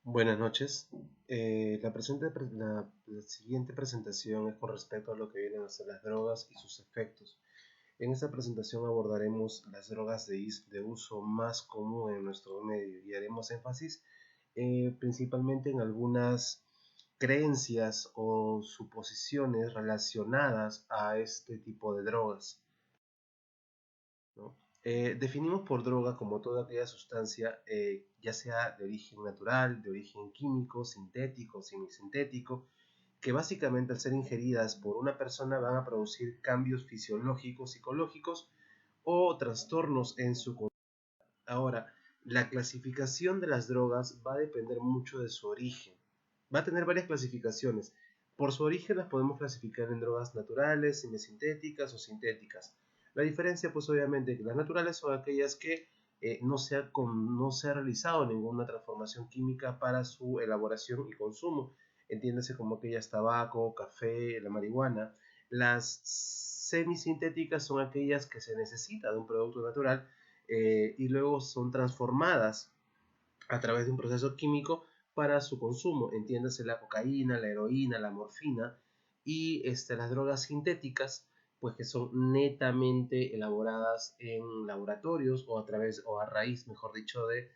Buenas noches. La siguiente presentación es con respecto a lo que vienen a ser las drogas y sus efectos. En esta presentación abordaremos las drogas de uso más común en nuestro medio y haremos énfasis principalmente en algunas creencias o suposiciones relacionadas a este tipo de drogas, ¿no? Definimos por droga como toda aquella sustancia, ya sea de origen natural, de origen químico, sintético, semisintético, que básicamente al ser ingeridas por una persona van a producir cambios fisiológicos, psicológicos o trastornos en su conducta. Ahora, la clasificación de las drogas va a depender mucho de su origen. Va a tener varias clasificaciones. Por su origen las podemos clasificar en drogas naturales, semisintéticas o sintéticas. La diferencia, pues obviamente, que las naturales son aquellas que no se ha realizado ninguna transformación química para su elaboración y consumo. Entiéndase como aquellas tabaco, café, la marihuana. Las semisintéticas son aquellas que se necesita de un producto natural y luego son transformadas a través de un proceso químico para su consumo. Entiéndase la cocaína, la heroína, la morfina y las drogas sintéticas, pues que son netamente elaboradas en laboratorios o a través o a raíz, mejor dicho, de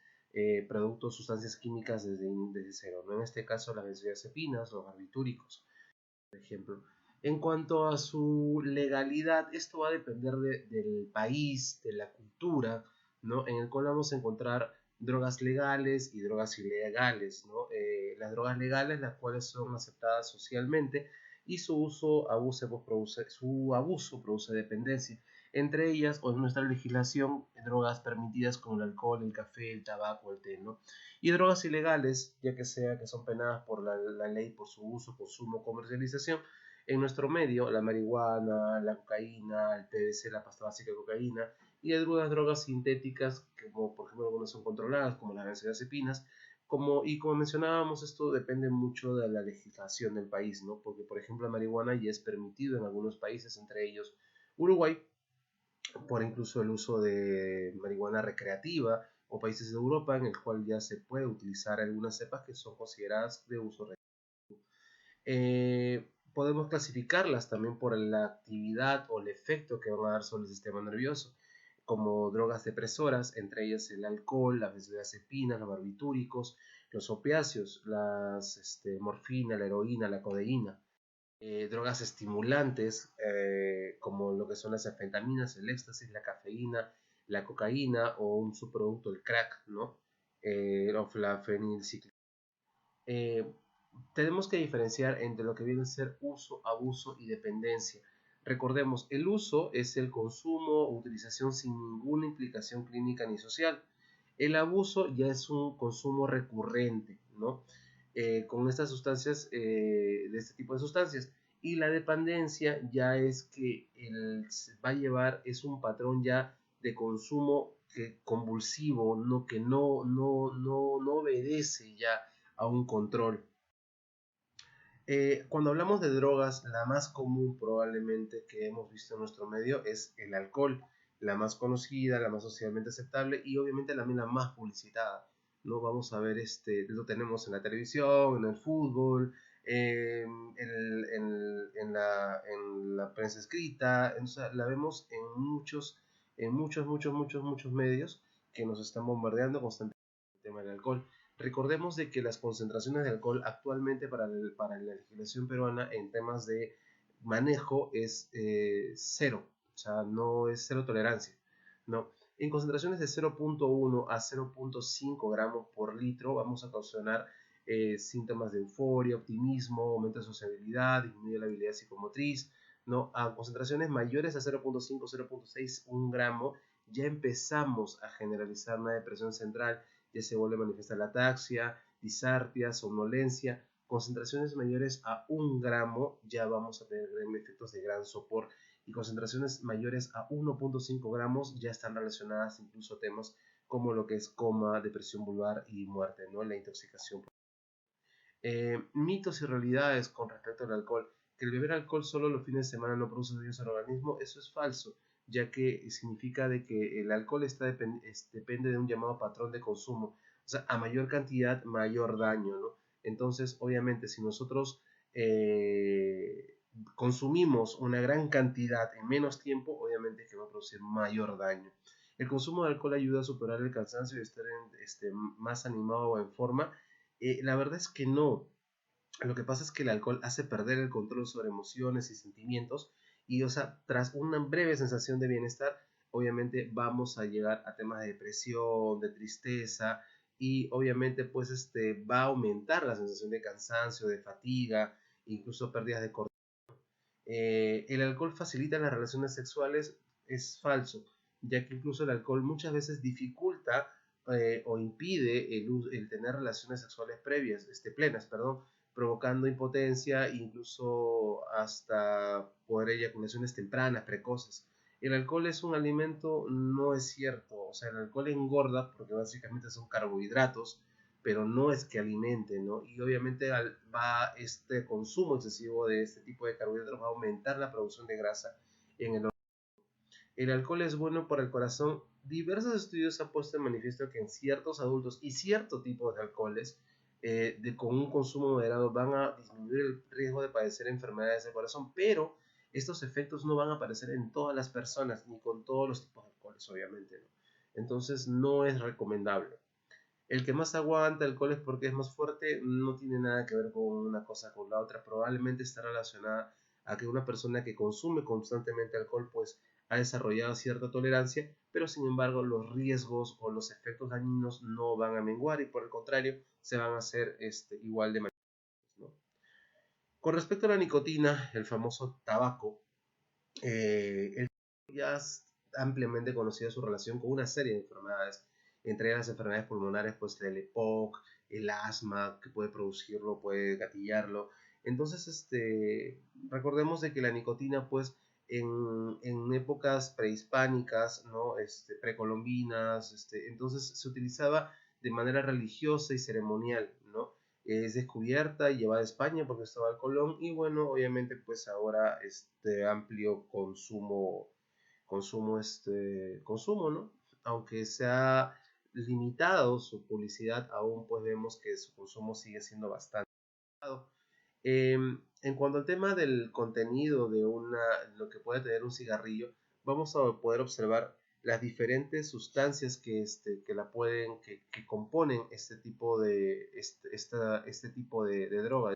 productos, sustancias químicas desde cero, ¿no? En este caso las benzodiazepinas, los barbitúricos, por ejemplo. En cuanto a su legalidad, esto va a depender del país, de la cultura, ¿no? En el cual vamos a encontrar drogas legales y drogas ilegales, ¿no? Las drogas legales, las cuales son aceptadas socialmente y su abuso produce dependencia. Entre ellas, o en nuestra legislación, drogas permitidas como el alcohol, el café, el tabaco, el té, ¿no? Y drogas ilegales, ya que sea que son penadas por la ley por su uso, consumo, comercialización. En nuestro medio, la marihuana, la cocaína, el PVC, la pasta básica de cocaína, y algunas drogas sintéticas, como por ejemplo algunas son controladas, como las benzodiazepinas, como mencionábamos, esto depende mucho de la legislación del país, ¿no? Porque, por ejemplo, la marihuana ya es permitido en algunos países, entre ellos Uruguay, por incluso el uso de marihuana recreativa, o países de Europa en el cual ya se puede utilizar algunas cepas que son consideradas de uso recreativo. Podemos clasificarlas también por la actividad o el efecto que van a dar sobre el sistema nervioso, como drogas depresoras, entre ellas el alcohol, las benzodiazepinas, los barbitúricos, los opiáceos, morfina, la heroína, la codeína. Drogas estimulantes, como lo que son las anfetaminas, el éxtasis, la cafeína, la cocaína o un subproducto, el crack, ¿no? La fenilciclina. Eh, Tenemos que diferenciar entre lo que viene a ser uso, abuso y dependencia. Recordemos, el uso es el consumo o utilización sin ninguna implicación clínica ni social. El abuso ya es un consumo recurrente, ¿no? Con estas sustancias, de este tipo de sustancias. Y la dependencia ya es que va a llevar, es un patrón ya de consumo convulsivo, ¿no? Que no obedece ya a un control. Cuando hablamos de drogas, la más común probablemente que hemos visto en nuestro medio es el alcohol, la más conocida, la más socialmente aceptable y obviamente también la más publicitada. ¿No? Vamos a ver, lo tenemos en la televisión, en el fútbol, en la prensa escrita, o sea, la vemos en muchos medios que nos están bombardeando constantemente con el tema del alcohol. Recordemos de que las concentraciones de alcohol actualmente para la legislación peruana en temas de manejo es cero, o sea, no es cero tolerancia, ¿no? En concentraciones de 0.1 a 0.5 gramos por litro vamos a ocasionar síntomas de euforia, optimismo, aumento de sociabilidad, disminuye la habilidad psicomotriz, ¿no? A concentraciones mayores a 0.5, 0.6, 1 gramo, ya empezamos a generalizar una depresión central, ya se vuelve a manifestar la ataxia, disartia, somnolencia. Concentraciones mayores a 1 gramo ya vamos a tener efectos de gran sopor y concentraciones mayores a 1.5 gramos ya están relacionadas incluso a temas como lo que es coma, depresión vulvar y muerte, ¿no? La intoxicación. Mitos y realidades con respecto al alcohol. Que el beber alcohol solo los fines de semana no produce daños al organismo, eso es falso, ya que significa de que el alcohol depende de un llamado patrón de consumo. O sea, a mayor cantidad, mayor daño, ¿no? Entonces, obviamente, si nosotros consumimos una gran cantidad en menos tiempo, obviamente que va a producir mayor daño. El consumo de alcohol ayuda a superar el cansancio y estar más animado o en forma. La verdad es que no. Lo que pasa es que el alcohol hace perder el control sobre emociones y sentimientos y, o sea, tras una breve sensación de bienestar, obviamente vamos a llegar a temas de depresión, de tristeza y obviamente pues va a aumentar la sensación de cansancio, de fatiga, incluso pérdidas de cortisol. El alcohol facilita las relaciones sexuales es falso, ya que incluso el alcohol muchas veces dificulta o impide el tener relaciones sexuales plenas, perdón, provocando impotencia e incluso hasta poder eyaculaciones tempranas, precoces. El alcohol es un alimento, no es cierto, o sea, el alcohol engorda porque básicamente son carbohidratos, pero no es que alimente, ¿no? Y obviamente este consumo excesivo de este tipo de carbohidratos va a aumentar la producción de grasa en el organismo. El alcohol es bueno para el corazón. Diversos estudios han puesto en manifiesto que en ciertos adultos y ciertos tipos de alcoholes con un consumo moderado van a disminuir el riesgo de padecer enfermedades del corazón, pero estos efectos no van a aparecer en todas las personas ni con todos los tipos de alcoholes, obviamente, ¿no? Entonces no es recomendable. El que más aguanta alcohol es porque es más fuerte, no tiene nada que ver con una cosa con la otra. Probablemente está relacionada a que una persona que consume constantemente alcohol pues ha desarrollado cierta tolerancia, pero sin embargo los riesgos o los efectos dañinos no van a menguar y por el contrario se van a hacer igual de magníficos, ¿no? Con respecto a la nicotina, el famoso tabaco, el ya es ampliamente conocida su relación con una serie de enfermedades, entre ellas las enfermedades pulmonares, pues el EPOC, el asma, que puede producirlo, puede gatillarlo. Entonces, recordemos de que la nicotina, pues, en épocas prehispánicas, ¿no? Precolombinas, entonces se utilizaba de manera religiosa y ceremonial, ¿no? Es descubierta y llevada a España porque estaba el Colón y bueno, obviamente pues ahora este amplio consumo, ¿no? Aunque se ha limitado su publicidad, aún pues vemos que su consumo sigue siendo bastante elevado. En cuanto al tema del contenido de lo que puede tener un cigarrillo, vamos a poder observar las diferentes sustancias que componen este tipo de droga.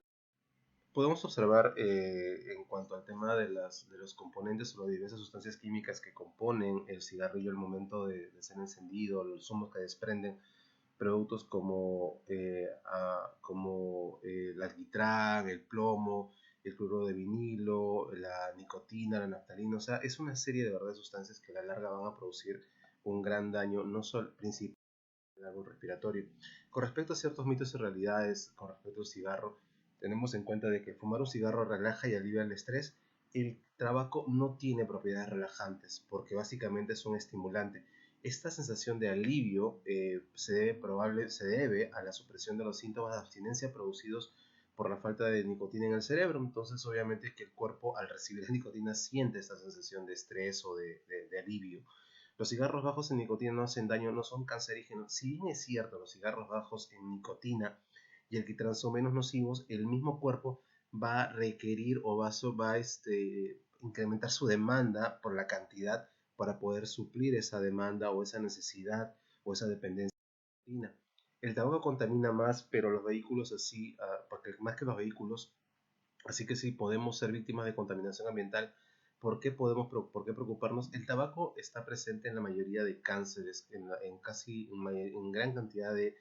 Podemos observar en cuanto al tema de los componentes o las diversas sustancias químicas que componen el cigarrillo al momento de ser encendido, los humos que desprenden, productos como el alquitrán, el plomo, el cloruro de vinilo, la nicotina, la naftalina, o sea, es una serie de verdad de sustancias que a la larga van a producir un gran daño, no solo principalmente en el árbol respiratorio. Con respecto a ciertos mitos y realidades, con respecto al cigarro, tenemos en cuenta de que fumar un cigarro relaja y alivia el estrés. El tabaco no tiene propiedades relajantes porque básicamente es un estimulante. Esta sensación de alivio se debe a la supresión de los síntomas de abstinencia producidos por la falta de nicotina en el cerebro. Entonces, obviamente que el cuerpo al recibir la nicotina siente esta sensación de estrés o de alivio. Los cigarros bajos en nicotina no hacen daño, no son cancerígenos. Si bien es cierto, los cigarros bajos en nicotina y alquitrán son menos nocivos, el mismo cuerpo va a requerir o va a incrementar su demanda por la cantidad para poder suplir esa demanda o esa necesidad o esa dependencia de nicotina. El tabaco contamina más, pero los vehículos así, porque más que los vehículos, así que sí podemos ser víctimas de contaminación ambiental. ¿Por qué preocuparnos? El tabaco está presente en la mayoría de cánceres, en gran cantidad de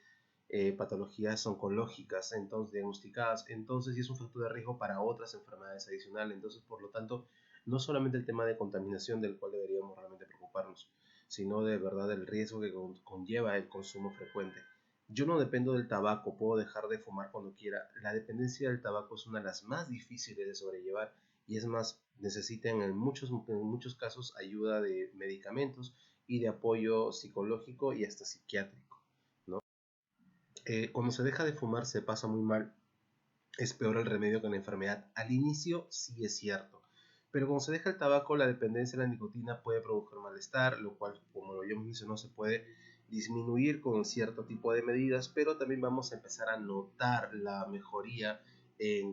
patologías oncológicas entonces diagnosticadas, entonces y es un factor de riesgo para otras enfermedades adicionales. Entonces, por lo tanto, no solamente el tema de contaminación del cual deberíamos realmente preocuparnos, sino de verdad el riesgo que conlleva el consumo frecuente. Yo no dependo del tabaco, puedo dejar de fumar cuando quiera. La dependencia del tabaco es una de las más difíciles de sobrellevar y es más, necesitan en muchos casos ayuda de medicamentos y de apoyo psicológico y hasta psiquiátrico, ¿no? Cuando se deja de fumar se pasa muy mal, es peor el remedio que la enfermedad. Al inicio sí es cierto, Pero cuando se deja el tabaco, la dependencia de la nicotina puede provocar malestar, lo cual, como yo mencioné, se puede disminuir con cierto tipo de medidas, pero también vamos a empezar a notar la mejoría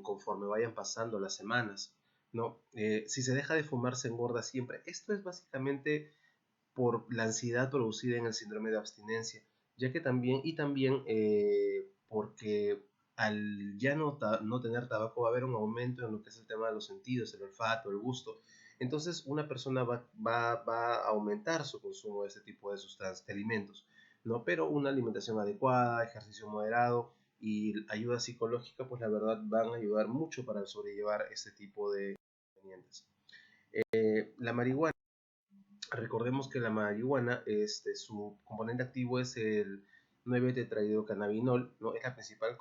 conforme vayan pasando las semanas, ¿no? Si se deja de fumar, se engorda siempre. Esto es básicamente por la ansiedad producida en el síndrome de abstinencia, ya que también porque al ya no tener tabaco va a haber un aumento en lo que es el tema de los sentidos, el olfato, el gusto. Entonces una persona va a aumentar su consumo de este tipo de sustancias, de alimentos, ¿no? Pero una alimentación adecuada, ejercicio moderado y ayuda psicológica, pues la verdad van a ayudar mucho para sobrellevar este tipo de inconvenientes. La marihuana. Recordemos que la marihuana, su componente activo es el 9-tetrahidrocannabinol, ¿no? Es la principal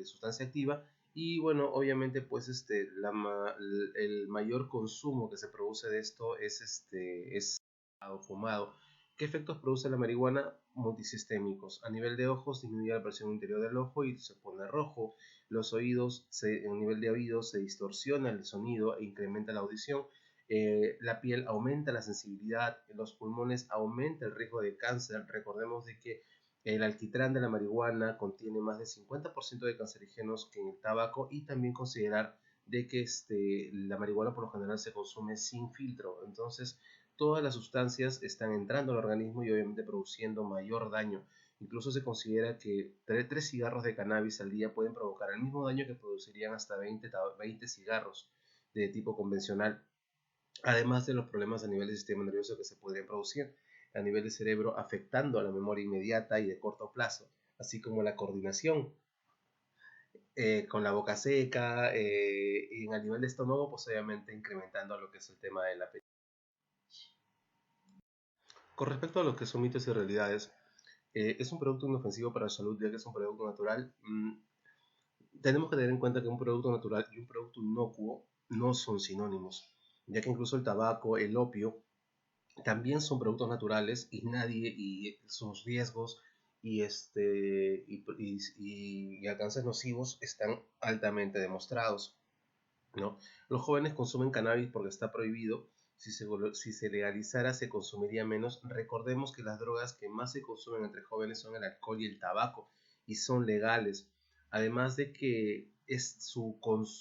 sustancia activa y bueno, obviamente pues el mayor consumo que se produce de esto es fumado. ¿Qué efectos produce la marihuana? Multisistémicos. A nivel de ojos disminuye la presión interior del ojo y se pone rojo. Los oídos, a nivel de oídos se distorsiona el sonido e incrementa la audición. La piel aumenta la sensibilidad, en los pulmones aumenta el riesgo de cáncer. Recordemos de que el alquitrán de la marihuana contiene más del 50% de cancerígenos que en el tabaco y también considerar de que la marihuana por lo general se consume sin filtro. Entonces, todas las sustancias están entrando al organismo y obviamente produciendo mayor daño. Incluso se considera que 3 cigarros de cannabis al día pueden provocar el mismo daño que producirían hasta 20 cigarros de tipo convencional, además de los problemas a nivel del sistema nervioso que se podrían producir a nivel del cerebro, afectando a la memoria inmediata y de corto plazo, así como la coordinación con la boca seca, y en el nivel de estómago, pues obviamente incrementando lo que es el tema del apetito. Con respecto a lo que son mitos y realidades, es un producto inofensivo para la salud, ya que es un producto natural. Tenemos que tener en cuenta que un producto natural y un producto inocuo no son sinónimos, ya que incluso el tabaco, el opio, también son productos naturales y sus riesgos y alcances nocivos están altamente demostrados, ¿no? Los jóvenes consumen cannabis porque está prohibido. Si se legalizara se consumiría menos. Recordemos que las drogas que más se consumen entre jóvenes son el alcohol y el tabaco y son legales. Además de que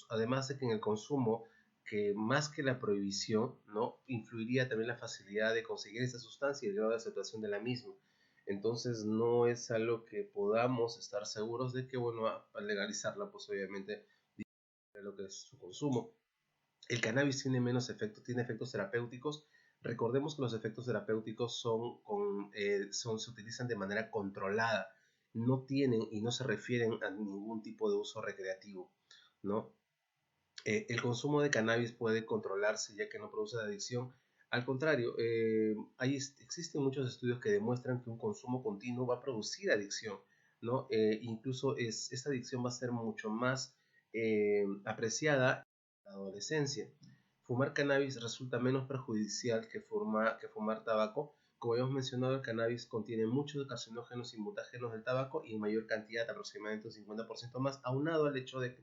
además de que en el consumo, que más que la prohibición, ¿no? Influiría también la facilidad de conseguir esta sustancia y el grado de aceptación de la misma. Entonces no es algo que podamos estar seguros de que, bueno, al legalizarla, pues obviamente lo que es su consumo. El cannabis tiene efectos terapéuticos. Recordemos que los efectos terapéuticos se utilizan de manera controlada, no tienen y no se refieren a ningún tipo de uso recreativo, ¿no? El consumo de cannabis puede controlarse ya que no produce adicción. Al contrario, existen muchos estudios que demuestran que un consumo continuo va a producir adicción, ¿no? Incluso esta adicción va a ser mucho más apreciada en la adolescencia. Fumar cannabis resulta menos perjudicial que fumar tabaco. Como hemos mencionado, el cannabis contiene muchos carcinógenos y mutágenos del tabaco y en mayor cantidad, aproximadamente un 50% más, aunado al hecho de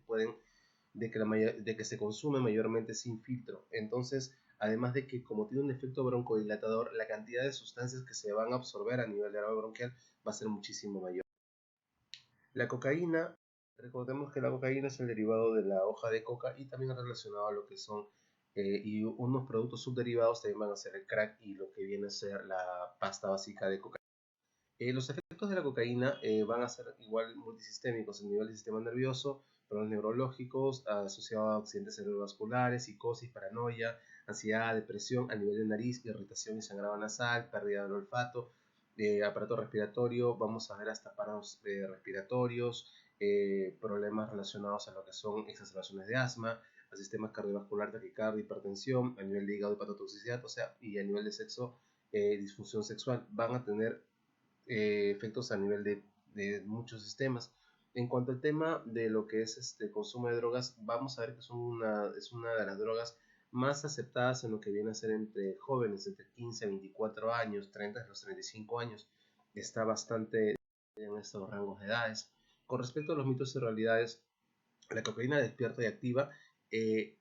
que se consume mayormente sin filtro. Entonces, además de que como tiene un efecto broncodilatador, la cantidad de sustancias que se van a absorber a nivel de área bronquial va a ser muchísimo mayor. La cocaína, recordemos que la cocaína es el derivado de la hoja de coca y también relacionado a lo que son y unos productos subderivados también van a ser el crack y lo que viene a ser la pasta básica de cocaína. Los efectos de la cocaína van a ser igual multisistémicos a nivel del sistema nervioso, problemas neurológicos asociados a accidentes cerebrovasculares, psicosis, paranoia, ansiedad, depresión a nivel de nariz, irritación y sangrado nasal, pérdida del olfato, aparato respiratorio, vamos a ver hasta paros respiratorios, problemas relacionados a lo que son exacerbaciones de asma, al sistema cardiovascular, taquicardia, hipertensión, a nivel de hígado, hepatotoxicidad, o sea, y a nivel de sexo, disfunción sexual, van a tener efectos a nivel de muchos sistemas. En cuanto al tema de lo que es consumo de drogas, vamos a ver que es una de las drogas más aceptadas en lo que viene a ser entre jóvenes, entre 15 a 24 años, 30 a los 35 años. Está bastante en estos rangos de edades. Con respecto a los mitos y realidades, la cocaína despierta y activa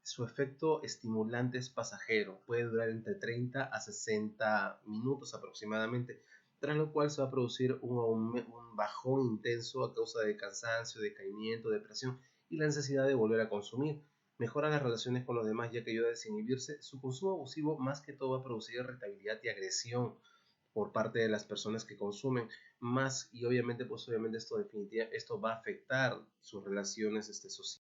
su efecto estimulante es pasajero, puede durar entre 30 a 60 minutos aproximadamente, tras lo cual se va a producir un bajón intenso a causa de cansancio, decaimiento, depresión y la necesidad de volver a consumir. Mejora las relaciones con los demás ya que ayuda a desinhibirse. Su consumo abusivo más que todo va a producir irritabilidad y agresión por parte de las personas que consumen más, y obviamente esto va a afectar sus relaciones sociales.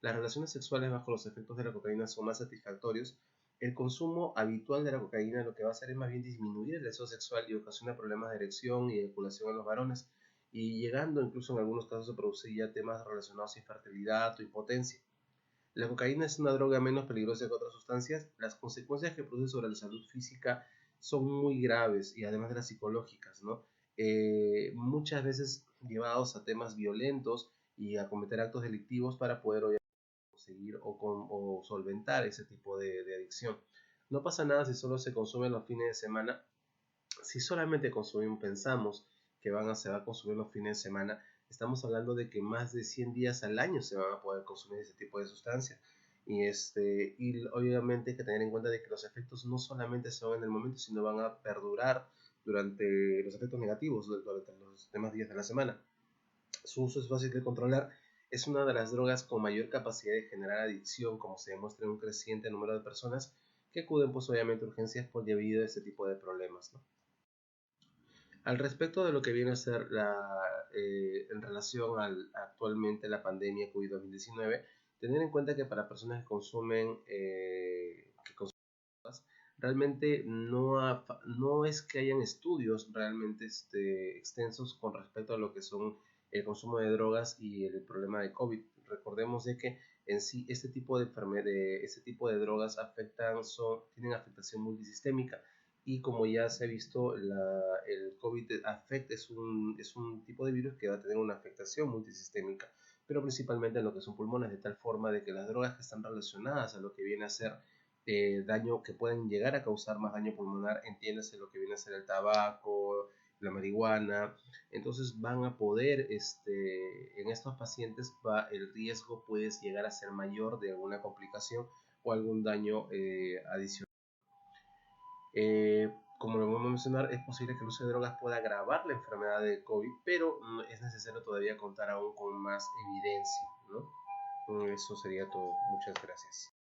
Las relaciones sexuales bajo los efectos de la cocaína son más satisfactorios. El consumo habitual de la cocaína lo que va a hacer es más bien disminuir el deseo sexual y ocasiona problemas de erección y eyaculación en los varones, y llegando incluso en algunos casos a producir ya temas relacionados a infertilidad o impotencia. La cocaína es una droga menos peligrosa que otras sustancias. Las consecuencias que produce sobre la salud física son muy graves, y además de las psicológicas, ¿no? Muchas veces llevados a temas violentos y a cometer actos delictivos para poder conseguir o solventar ese tipo de adicción. No pasa nada si solo se consume los fines de semana. Si solamente pensamos que se va a consumir los fines de semana, estamos hablando de que más de 100 días al año se van a poder consumir ese tipo de sustancias. Y obviamente hay que tener en cuenta de que los efectos no solamente son en el momento, sino van a perdurar durante los efectos negativos durante los demás días de la semana. Su uso es fácil de controlar. Es una de las drogas con mayor capacidad de generar adicción, como se demuestra en un creciente número de personas que acuden pues obviamente a urgencias por debido a este tipo de problemas, ¿no? Al respecto de lo que viene a ser en relación actualmente la pandemia COVID-19, tener en cuenta que para personas que consumen realmente no es que hayan estudios realmente extensos con respecto a lo que son el consumo de drogas y el problema de COVID. Recordemos de que en sí este tipo de drogas tienen afectación multisistémica, y como ya se ha visto, el COVID es un tipo de virus que va a tener una afectación multisistémica, pero principalmente en lo que son pulmones, de tal forma de que las drogas que están relacionadas a lo que viene a ser daño, que pueden llegar a causar más daño pulmonar, entiéndase lo que viene a ser el tabaco, la marihuana. Entonces van a poder, en estos pacientes el riesgo puede llegar a ser mayor de alguna complicación o algún daño adicional. Como lo vamos a mencionar, es posible que el uso de drogas pueda agravar la enfermedad de COVID, pero es necesario todavía contar aún con más evidencia, ¿no? Eso sería todo. Muchas gracias.